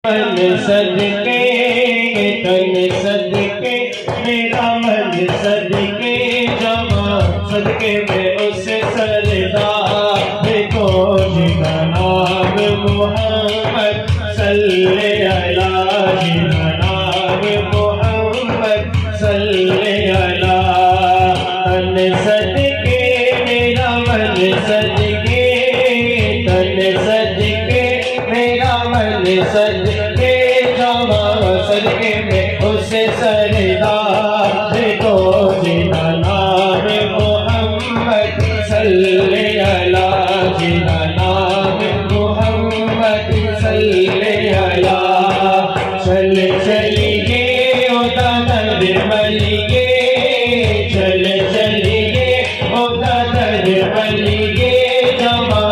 मन सदके तन सदके मेरा मन सदके जमा सदके में उस सरदार को जिनका नाम मोहम्मद सल्ले अला जिनका नाम मोहम्मद सल्ले अला तन सदके मेरा मन सदके तन सदके मेरा मन सदके जमा सदके में उस सरदार को जिनका नाम मोहम्मद सल्ले अला जिनका नाम मोहम्मद सल्ले अला चल चलिए ओ दादर मलिए चल चलिए ओ दादर मलिए जमा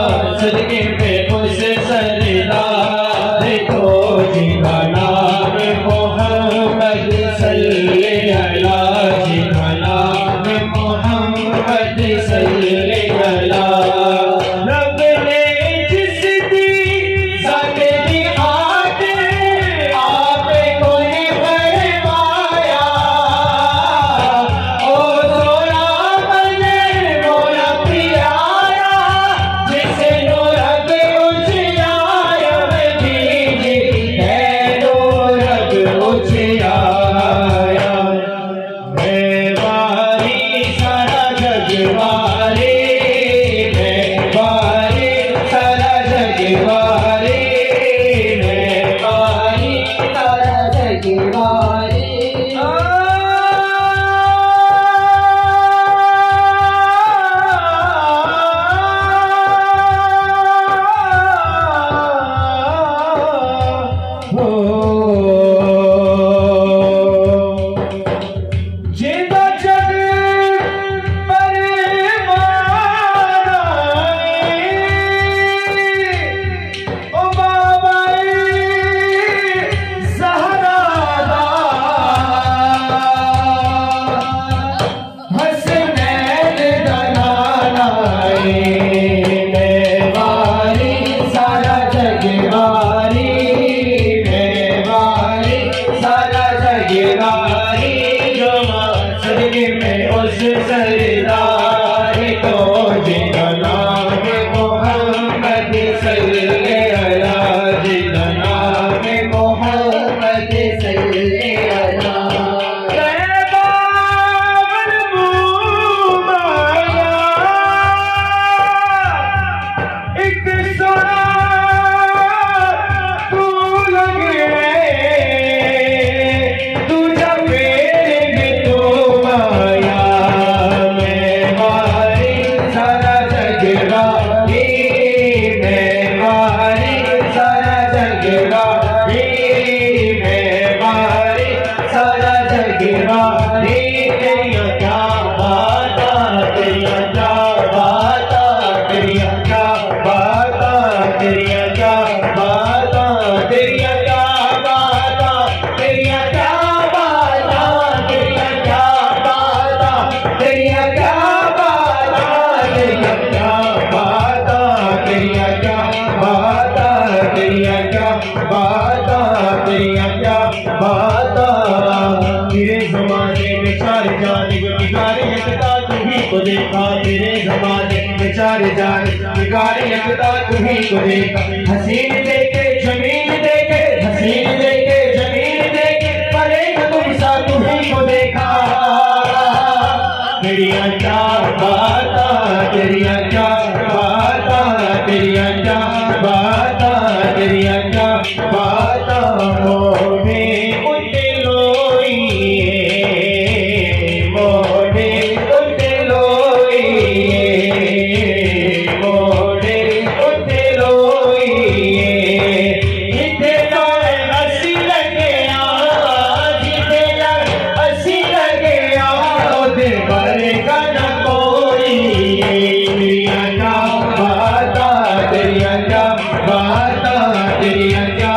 सदके में उस सरदार को जिनका नाम मोहम्मद सल्ले अला जिनका नाम मोहम्मद सल्ले अला रब ने जिस दी जात दी आते आप को ही फरमाया ओ सोना बने मोरा प्यारा जिसे नूरब उजियाया दीजी है नूरब उजियाया मैं वारी सारा जगवारी मैं वारी सारा जगवारी मैं वारी सारा जगवारी जिंदा जग पर ओ बाबा ज़हरा हसनैन दलालाई मैं वारी सारा जगवारी मैं वारी सारा जगवारी सदके में उस सरदार को जिनका नाम मोहम्मद सल्ले अला जिनका नाम मोहम्मद सल्ले अला एक सोना तू लगे तू जब तेरे ज़माने में चार जान बिगाड़े यकता तुम्हीं को देखा तेरे ज़माने में चार जान बिगाड़े यकता तुम्हीं को देखा हसीन देखे जमीन देखे हसीन देखे जमीन देखे परे तुम सा तुम्हीं को देखा तेरिया क्या बाता तेरिया क्या बाता तेरिया क्या बाता तेरिया क्या बाता मोहे उठे लोइए मोहे उठे लोइए मोहे उठे लोइए जिथे लोए हसी लगे जिथे हसी लगे ओदे बारे का न कोई तेरिया क्या बाता तेरिया क्या बाता तेरिया क्या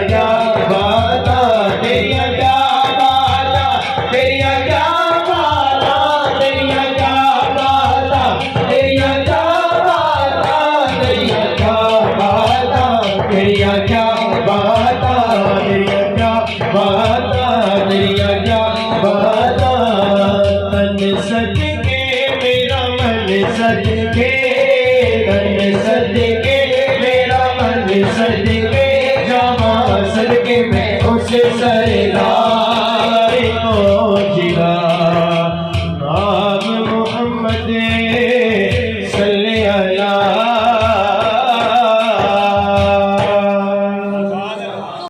क्या बाता, तेरिया क्या बाता, तेरिया क्या बाता, तेरिया क्या बाता, तेरिया क्या बाता, तेरिया क्या बाता, तेरिया क्या बाता, तेरिया क्या बाता, तेरिया क्या बाता। तन सज के मेरा मन सज